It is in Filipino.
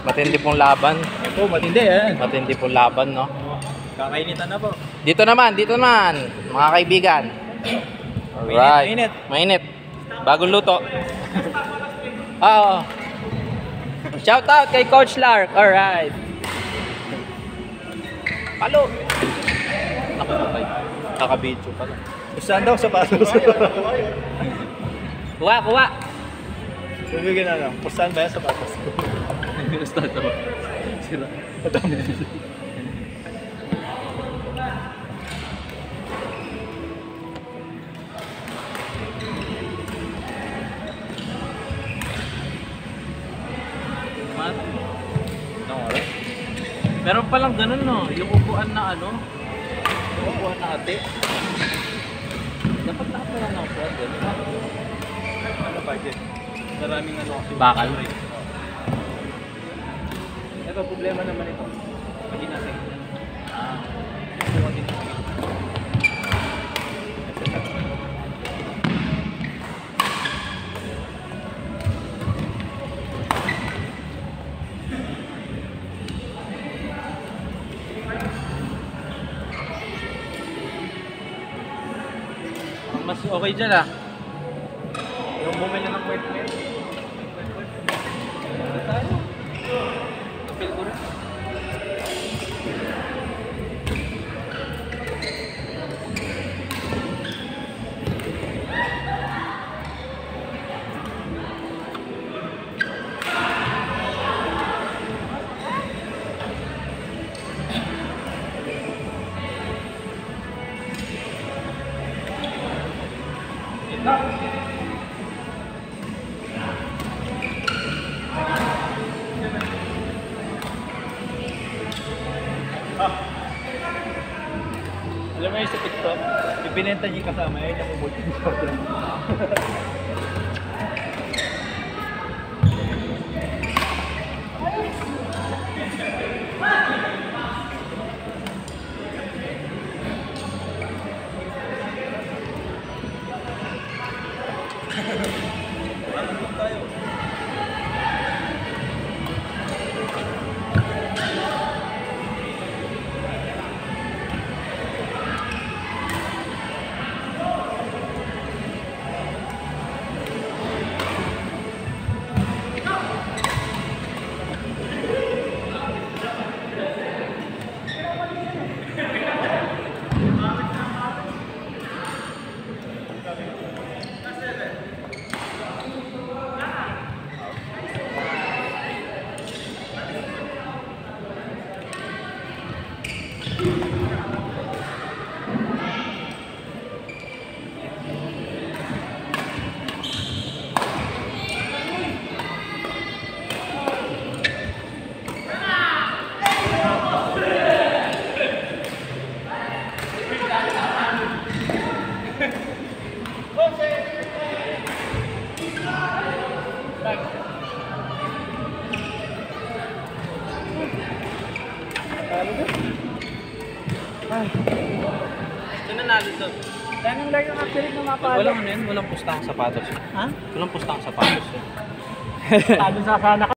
Matindi pong laban. Ito, matindi yan. Matindi pong laban, no? Kakainitan na po. Dito naman, mga kaibigan. Alright. Mainit. Mainit. Bagong luto. Oo. Shout out kay Coach Lark. Alright. Palo. Nakapatay. Nakabidyo pala. Saan daw sapatos? Kuha. Bibigyan na lang. Saan ba yan sapatos? Start ako. Sira. Meron palang ganun, no? Yung upuan na ano? Yung upuan na ate. Dapat nakapala na upuan din. Ano pa dyan? Maraming ano. Bakal. Ito, problema naman ito. Pagi natin. Mas okay dyan, ah. Yung bumili ng kwet net. Feel ko rin. Alam mo yung sa TikTok, ibinenta niya yung kasama yun, yung umulti niya. Ito na nalito. Tanong lang yung actually na mapalo. Walang ano yun, walang pustang sapatos. Ha? Walang pustang sapatos. Talo sa sana